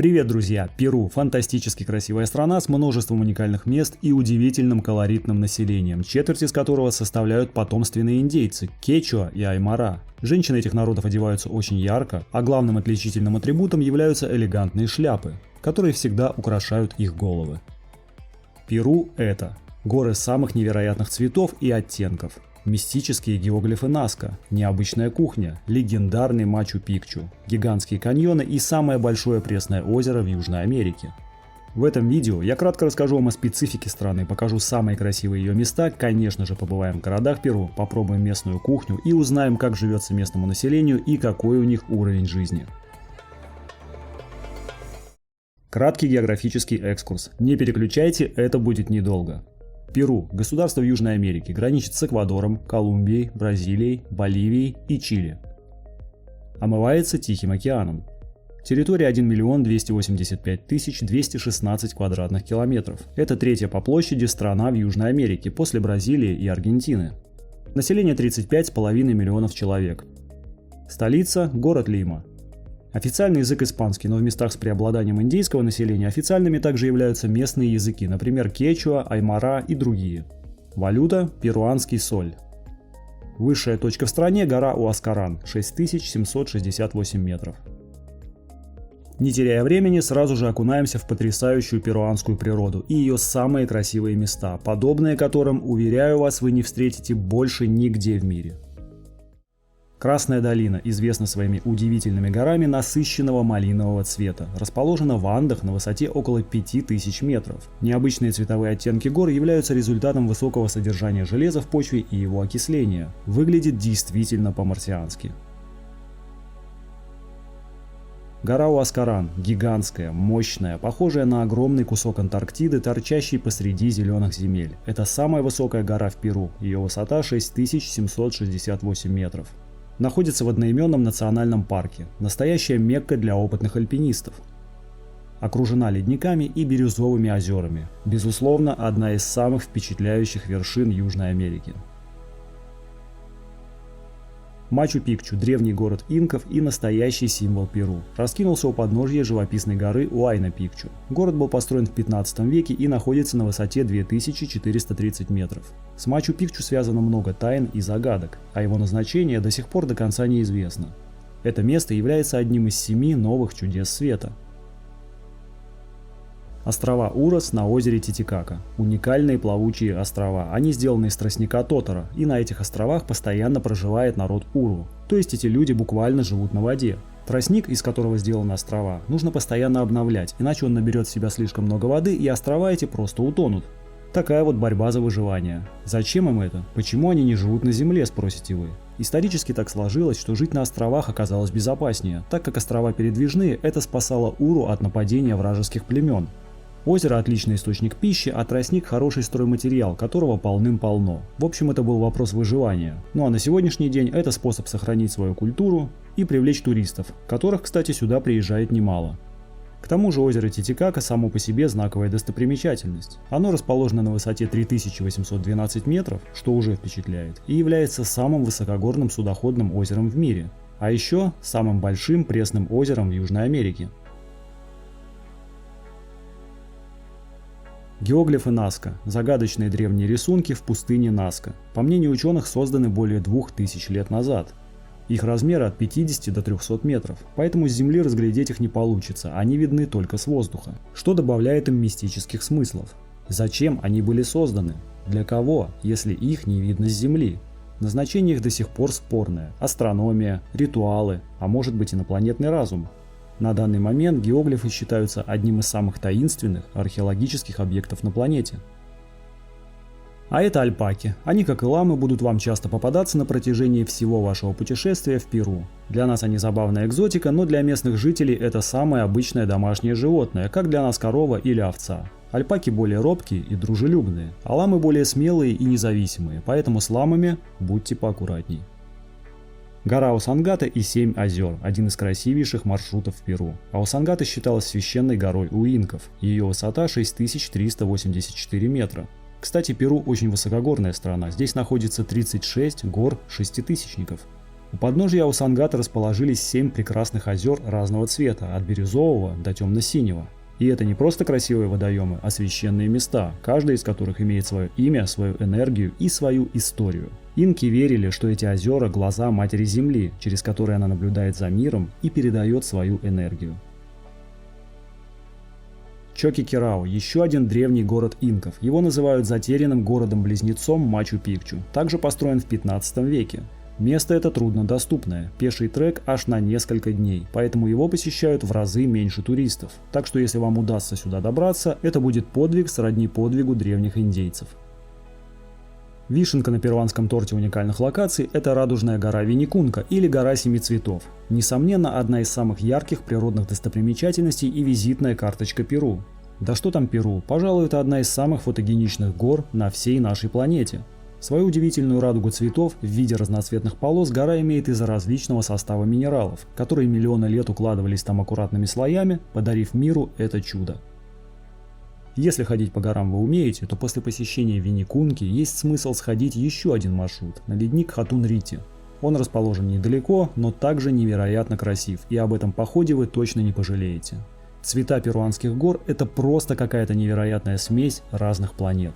Привет, друзья! Перу – фантастически красивая страна с множеством уникальных мест и удивительным колоритным населением, четверть из которого составляют потомственные индейцы – кечуа и аймара. Женщины этих народов одеваются очень ярко, а главным отличительным атрибутом являются элегантные шляпы, которые всегда украшают их головы. Перу – это горы самых невероятных цветов и оттенков, мистические геоглифы Назка, необычная кухня, легендарный Мачу-Пикчу, гигантские каньоны и самое большое пресное озеро в Южной Америке. В этом видео я кратко расскажу вам о специфике страны, покажу самые красивые ее места, конечно же побываем в городах Перу, попробуем местную кухню и узнаем, как живется местному населению и какой у них уровень жизни. Краткий географический экскурс. Не переключайте, это будет недолго. Перу – государство в Южной Америке, граничит с Эквадором, Колумбией, Бразилией, Боливией и Чили. Омывается Тихим океаном. Территория 1 285 216 квадратных километров. Это третья по площади страна в Южной Америке после Бразилии и Аргентины. Население 35,5 миллионов человек. Столица – город Лима. Официальный язык испанский, но в местах с преобладанием индейского населения официальными также являются местные языки, например, кечуа, аймара и другие. Валюта – перуанский соль. Высшая точка в стране – гора Уаскаран, 6768 метров. Не теряя времени, сразу же окунаемся в потрясающую перуанскую природу и ее самые красивые места, подобные которым, уверяю вас, вы не встретите больше нигде в мире. Красная долина известна своими удивительными горами насыщенного малинового цвета, расположена в Андах на высоте около 5000 метров. Необычные цветовые оттенки гор являются результатом высокого содержания железа в почве и его окисления. Выглядит действительно по-марсиански. Гора Уаскаран – гигантская, мощная, похожая на огромный кусок Антарктиды, торчащий посреди зеленых земель. Это самая высокая гора в Перу, ее высота 6768 метров. Находится в одноименном национальном парке, настоящая Мекка для опытных альпинистов. Окружена ледниками и бирюзовыми озерами. Безусловно, одна из самых впечатляющих вершин Южной Америки. Мачу-Пикчу – древний город инков и настоящий символ Перу. Раскинулся у подножья живописной горы Уайна-Пикчу. Город был построен в 15 веке и находится на высоте 2430 метров. С Мачу-Пикчу связано много тайн и загадок, а его назначение до сих пор до конца неизвестно. Это место является одним из 7 новых чудес света. Острова Урос на озере Титикака. Уникальные плавучие острова. Они сделаны из тростника тотара, и на этих островах постоянно проживает народ Уру. То есть эти люди буквально живут на воде. Тростник, из которого сделаны острова, нужно постоянно обновлять, иначе он наберет в себя слишком много воды, и острова эти просто утонут. Такая вот борьба за выживание. Зачем им это? Почему они не живут на земле, спросите вы? Исторически так сложилось, что жить на островах оказалось безопаснее, так как острова передвижные, это спасало Уру от нападения вражеских племен. Озеро – отличный источник пищи, а тростник – хороший стройматериал, которого полным-полно. В общем, это был вопрос выживания. Ну а на сегодняшний день это способ сохранить свою культуру и привлечь туристов, которых, кстати, сюда приезжает немало. К тому же озеро Титикака само по себе знаковая достопримечательность. Оно расположено на высоте 3812 метров, что уже впечатляет, и является самым высокогорным судоходным озером в мире, а еще самым большим пресным озером в Южной Америке. Геоглифы Назка – загадочные древние рисунки в пустыне Назка. По мнению ученых, созданы более 2000 лет назад. Их размеры от 50 до 300 метров, поэтому с земли разглядеть их не получится, они видны только с воздуха, что добавляет им мистических смыслов. Зачем они были созданы? Для кого, если их не видно с земли? Назначение их до сих пор спорное – астрономия, ритуалы, а может быть инопланетный разум. На данный момент геоглифы считаются одним из самых таинственных археологических объектов на планете. А это альпаки. Они, как и ламы, будут вам часто попадаться на протяжении всего вашего путешествия в Перу. Для нас они забавная экзотика, но для местных жителей это самое обычное домашнее животное, как для нас корова или овца. Альпаки более робкие и дружелюбные, а ламы более смелые и независимые, поэтому с ламами будьте поаккуратней. Гора Усангата и 7 озер – один из красивейших маршрутов в Перу. А Усангата считалась священной горой у инков, ее высота 6384 метра. Кстати, Перу очень высокогорная страна, здесь находится 36 гор-шеститысячников. У подножия Аусангата расположились 7 прекрасных озер разного цвета, от бирюзового до темно-синего. И это не просто красивые водоемы, а священные места, каждый из которых имеет свое имя, свою энергию и свою историю. Инки верили, что эти озера – глаза Матери Земли, через которые она наблюдает за миром и передает свою энергию. Чокикирау – еще один древний город инков. Его называют затерянным городом-близнецом Мачу-Пикчу. Также построен в 15 веке. Место это труднодоступное, пеший трек аж на несколько дней, поэтому его посещают в разы меньше туристов. Так что если вам удастся сюда добраться, это будет подвиг сродни подвигу древних индейцев. Вишенка на перуанском торте уникальных локаций – это радужная гора Виникунка или гора Семи Цветов. Несомненно, одна из самых ярких природных достопримечательностей и визитная карточка Перу. Да что там Перу, пожалуй, это одна из самых фотогеничных гор на всей нашей планете. Свою удивительную радугу цветов в виде разноцветных полос гора имеет из-за различного состава минералов, которые миллионы лет укладывались там аккуратными слоями, подарив миру это чудо. Если ходить по горам вы умеете, то после посещения Виникунки есть смысл сходить еще один маршрут на ледник Хатун-Рити. Он расположен недалеко, но также невероятно красив, и об этом походе вы точно не пожалеете. Цвета перуанских гор – это просто какая-то невероятная смесь разных планет.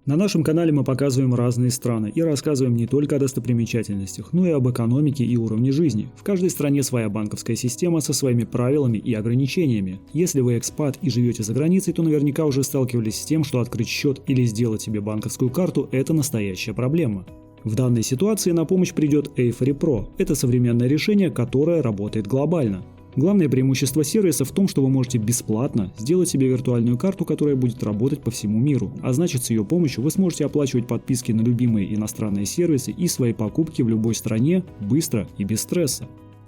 На нашем канале мы показываем разные страны и рассказываем не только о достопримечательностях, но и об экономике и уровне жизни. В каждой стране своя банковская система со своими правилами и ограничениями. Если вы экспат и живете за границей, то наверняка уже сталкивались с тем, что открыть счет или сделать себе банковскую карту – это настоящая проблема. В данной ситуации на помощь придет Эйфори Pro. Это современное решение, которое работает глобально. Главное преимущество сервиса в том, что вы можете бесплатно сделать себе виртуальную карту, которая будет работать по всему миру, а значит, с ее помощью вы сможете оплачивать подписки на любимые иностранные сервисы и свои покупки в любой стране быстро и без стресса.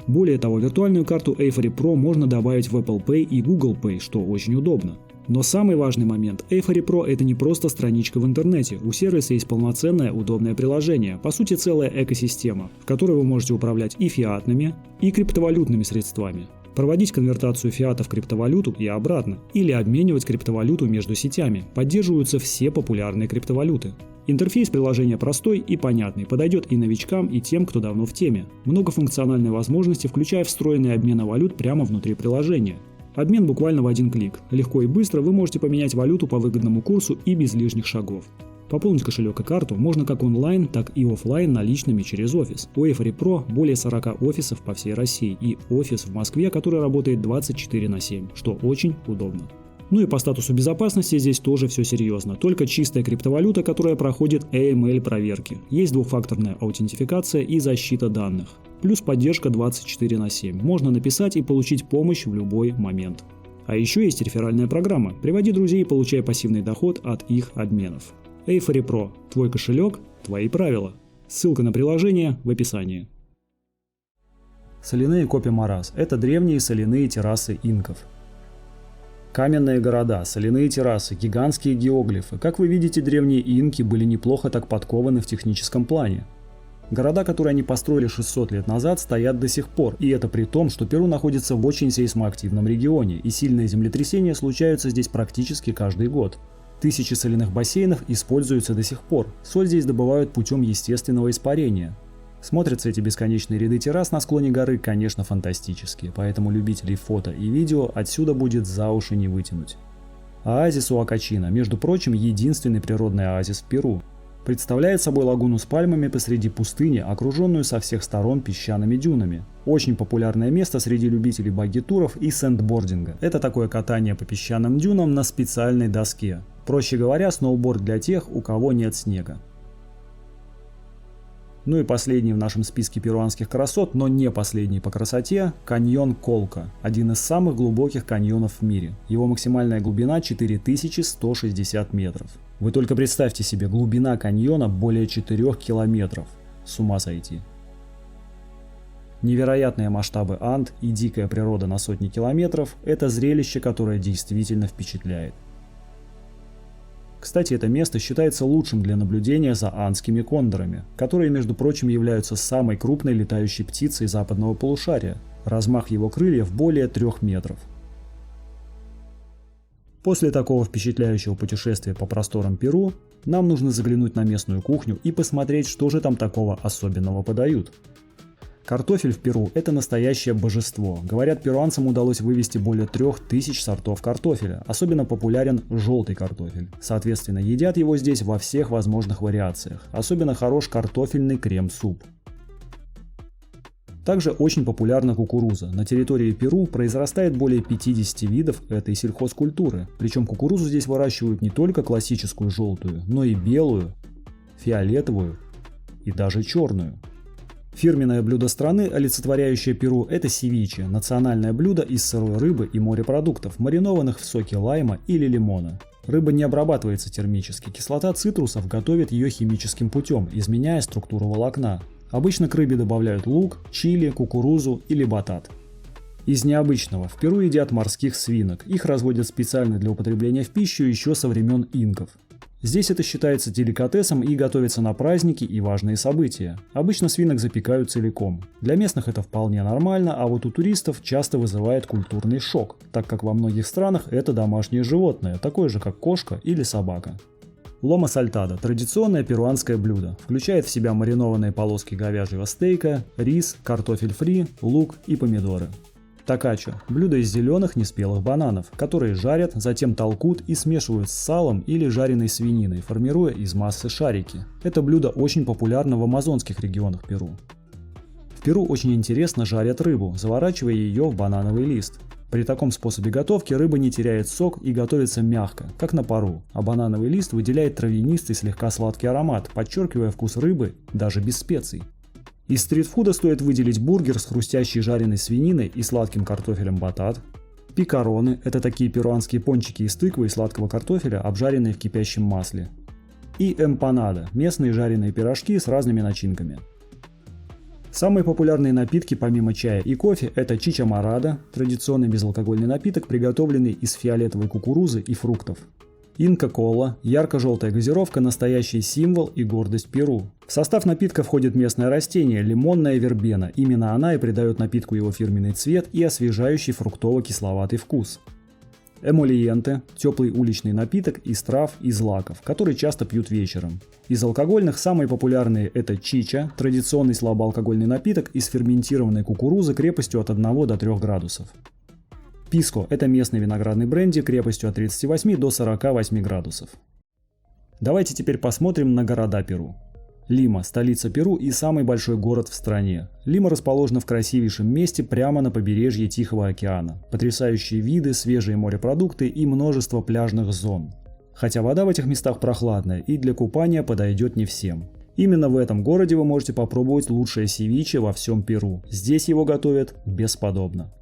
Более того, виртуальную карту Эйфори Pro можно добавить в Apple Pay и Google Pay, что очень удобно. Но самый важный момент – Эйфори Pro – это не просто страничка в интернете, у сервиса есть полноценное удобное приложение, по сути целая экосистема, в которой вы можете управлять и фиатными, и криптовалютными средствами, проводить конвертацию фиата в криптовалюту и обратно, или обменивать криптовалюту между сетями, поддерживаются все популярные криптовалюты. Интерфейс приложения простой и понятный, подойдет и новичкам, и тем, кто давно в теме. Многофункциональные возможности, включая встроенные обмены валют прямо внутри приложения. Обмен буквально в один клик. Легко и быстро вы можете поменять валюту по выгодному курсу и без лишних шагов. Пополнить кошелек и карту можно как онлайн, так и офлайн наличными через офис. У Эйфори Pro более 40 офисов по всей России и офис в Москве, который работает 24/7, что очень удобно. Ну и по статусу безопасности здесь тоже все серьезно. Только чистая криптовалюта, которая проходит AML проверки. Есть двухфакторная аутентификация и защита данных. Плюс поддержка 24/7. Можно написать и получить помощь в любой момент. А еще есть реферальная программа. Приводи друзей и получай пассивный доход от их обменов. Эйфори Pro. Твой кошелек, твои правила. Ссылка на приложение в описании. Соляные копи Марас – это древние соляные террасы инков. Каменные города, соляные террасы, гигантские геоглифы. Как вы видите, древние инки были неплохо так подкованы в техническом плане. Города, которые они построили 600 лет назад, стоят до сих пор, и это при том, что Перу находится в очень сейсмоактивном регионе, и сильные землетрясения случаются здесь практически каждый год. Тысячи соляных бассейнов используются до сих пор, соль здесь добывают путем естественного испарения. Смотрятся эти бесконечные ряды террас на склоне горы, конечно, фантастические, поэтому любителей фото и видео отсюда будет за уши не вытянуть. Оазис Уакачина, между прочим, единственный природный оазис в Перу. Представляет собой лагуну с пальмами посреди пустыни, окруженную со всех сторон песчаными дюнами. Очень популярное место среди любителей багги-туров и сэндбординга. Это такое катание по песчаным дюнам на специальной доске. Проще говоря, сноуборд для тех, у кого нет снега. Ну и последний в нашем списке перуанских красот, но не последний по красоте, каньон Колка, один из самых глубоких каньонов в мире. Его максимальная глубина 4160 метров. Вы только представьте себе, глубина каньона более 4 километров. С ума сойти. Невероятные масштабы Анд и дикая природа на сотни километров – это зрелище, которое действительно впечатляет. Кстати, это место считается лучшим для наблюдения за андскими кондорами, которые, между прочим, являются самой крупной летающей птицей западного полушария. Размах его крыльев более 3 метров. После такого впечатляющего путешествия по просторам Перу, Нам нужно заглянуть на местную кухню и посмотреть, что же там такого особенного подают. Картофель в Перу – это настоящее божество. Говорят, перуанцам удалось вывести более 3000 сортов картофеля. Особенно популярен желтый картофель. Соответственно, едят его здесь во всех возможных вариациях. Особенно хорош картофельный крем-суп. Также очень популярна кукуруза. На территории Перу произрастает более 50 видов этой сельхозкультуры. Причем кукурузу здесь выращивают не только классическую желтую, но и белую, фиолетовую и даже черную. Фирменное блюдо страны, олицетворяющее Перу, это севиче – национальное блюдо из сырой рыбы и морепродуктов, маринованных в соке лайма или лимона. Рыба не обрабатывается термически, кислота цитрусов готовит ее химическим путем, изменяя структуру волокна. Обычно к рыбе добавляют лук, чили, кукурузу или батат. Из необычного в Перу едят морских свинок, их разводят специально для употребления в пищу еще со времен инков. Здесь это считается деликатесом и готовится на праздники и важные события. Обычно свинок запекают целиком. Для местных это вполне нормально, а вот у туристов часто вызывает культурный шок, так как во многих странах это домашнее животное, такое же как кошка или собака. Ломо сальтадо – традиционное перуанское блюдо. Включает в себя маринованные полоски говяжьего стейка, рис, картофель фри, лук и помидоры. Такачо – блюдо из зеленых неспелых бананов, которые жарят, затем толкут и смешивают с салом или жареной свининой, формируя из массы шарики. Это блюдо очень популярно в амазонских регионах Перу. В Перу очень интересно жарят рыбу, заворачивая ее в банановый лист. При таком способе готовки рыба не теряет сок и готовится мягко, как на пару, а банановый лист выделяет травянистый слегка сладкий аромат, подчеркивая вкус рыбы даже без специй. Из стритфуда стоит выделить бургер с хрустящей жареной свининой и сладким картофелем батат, пикароны – это такие перуанские пончики из тыквы и сладкого картофеля, обжаренные в кипящем масле, и эмпанада – местные жареные пирожки с разными начинками. Самые популярные напитки помимо чая и кофе – это чича морада – традиционный безалкогольный напиток, приготовленный из фиолетовой кукурузы и фруктов. Инка-кола – ярко-желтая газировка, настоящий символ и гордость Перу. В состав напитка входит местное растение – лимонная вербена. Именно она и придает напитку его фирменный цвет и освежающий фруктово-кисловатый вкус. Эмолиенте – теплый уличный напиток из трав и злаков, который часто пьют вечером. Из алкогольных самые популярные – это чича – традиционный слабоалкогольный напиток из ферментированной кукурузы крепостью от 1 до 3 градусов. Писко – это местный виноградный бренди крепостью от 38 до 48 градусов. Давайте теперь посмотрим на города Перу. Лима – столица Перу и самый большой город в стране. Лима расположена в красивейшем месте прямо на побережье Тихого океана. Потрясающие виды, свежие морепродукты и множество пляжных зон. Хотя вода в этих местах прохладная и для купания подойдет не всем. Именно в этом городе вы можете попробовать лучшее севиче во всем Перу. Здесь его готовят бесподобно.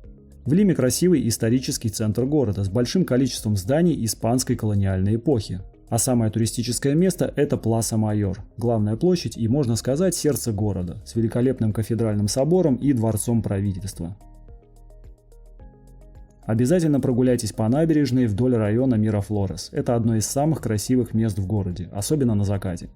В Лиме красивый исторический центр города с большим количеством зданий испанской колониальной эпохи. А самое туристическое место – это Пласа Майор, главная площадь и, можно сказать, сердце города, с великолепным кафедральным собором и дворцом правительства. Обязательно прогуляйтесь по набережной вдоль района Мирафлорес. Это одно из самых красивых мест в городе, особенно на закате.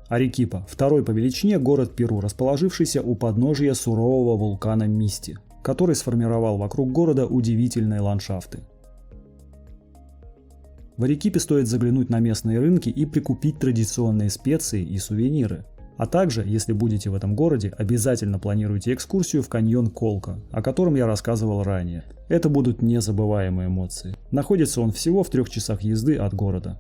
Арекипа – второй по величине город Перу, расположившийся у подножия сурового вулкана Мисти, который сформировал вокруг города удивительные ландшафты. В Арекипе стоит заглянуть на местные рынки и прикупить традиционные специи и сувениры. А также, если будете в этом городе, обязательно планируйте экскурсию в каньон Колка, о котором я рассказывал ранее. Это будут незабываемые эмоции. Находится он всего в 3 часах езды от города.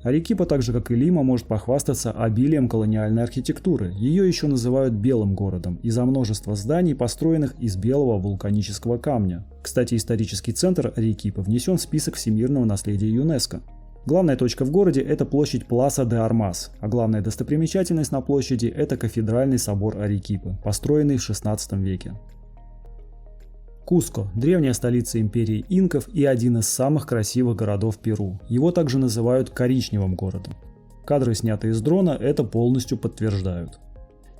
Арекипа, так же как и Лима, может похвастаться обилием колониальной архитектуры. Ее еще называют белым городом из-за множества зданий, построенных из белого вулканического камня. Кстати, исторический центр Арекипа внесен в список всемирного наследия ЮНЕСКО. Главная точка в городе – это площадь Пласа де Армас, а главная достопримечательность на площади – это кафедральный собор Арекипы, построенный в 16 веке. Куско – древняя столица империи инков и один из самых красивых городов Перу. Его также называют коричневым городом. Кадры, снятые с дрона, это полностью подтверждают.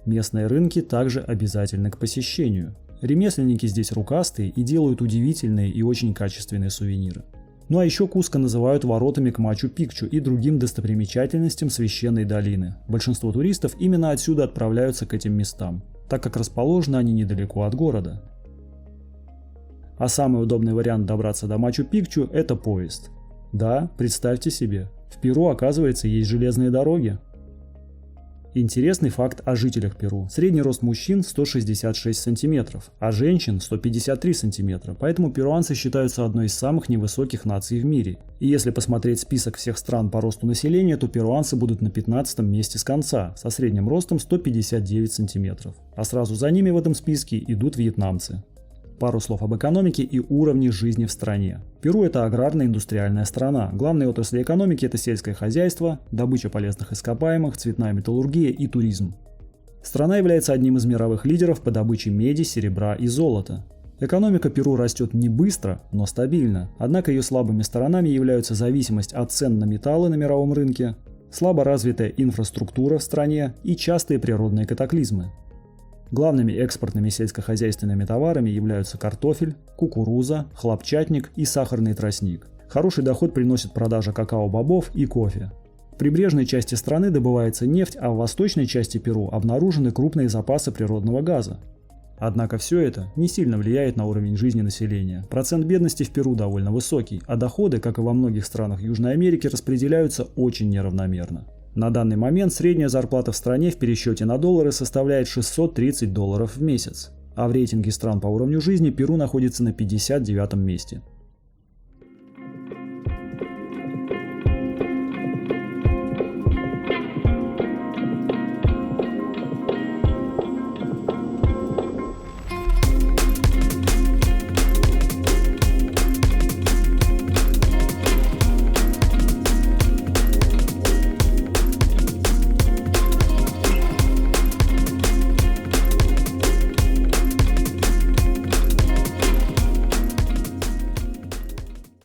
Местные рынки также обязательны к посещению. Ремесленники здесь рукастые и делают удивительные и очень качественные сувениры. Ну а еще Куско называют воротами к Мачу-Пикчу и другим достопримечательностям священной долины. Большинство туристов именно отсюда отправляются к этим местам, так как расположены они недалеко от города. А самый удобный вариант добраться до Мачу-Пикчу – это поезд. Да, представьте себе, в Перу, оказывается, есть железные дороги. Интересный факт о жителях Перу. Средний рост мужчин 166 сантиметров, а женщин 153 сантиметра, поэтому перуанцы считаются одной из самых невысоких наций в мире. И если посмотреть список всех стран по росту населения, то перуанцы будут на 15 месте с конца, со средним ростом 159 сантиметров. А сразу за ними в этом списке идут вьетнамцы. Пару слов об экономике и уровне жизни в стране. Перу – это аграрно-индустриальная страна. Главные отрасли экономики – это сельское хозяйство, добыча полезных ископаемых, цветная металлургия и туризм. Страна является одним из мировых лидеров по добыче меди, серебра и золота. Экономика Перу растет не быстро, но стабильно. Однако ее слабыми сторонами являются зависимость от цен на металлы на мировом рынке, слабо развитая инфраструктура в стране и частые природные катаклизмы. Главными экспортными сельскохозяйственными товарами являются картофель, кукуруза, хлопчатник и сахарный тростник. Хороший доход приносит продажа какао-бобов и кофе. В прибрежной части страны добывается нефть, а в восточной части Перу обнаружены крупные запасы природного газа. Однако все это не сильно влияет на уровень жизни населения. Процент бедности в Перу довольно высокий, а доходы, как и во многих странах Южной Америки, распределяются очень неравномерно. На данный момент средняя зарплата в стране в пересчете на доллары составляет $630 в месяц, а в рейтинге стран по уровню жизни Перу находится на 59 месте.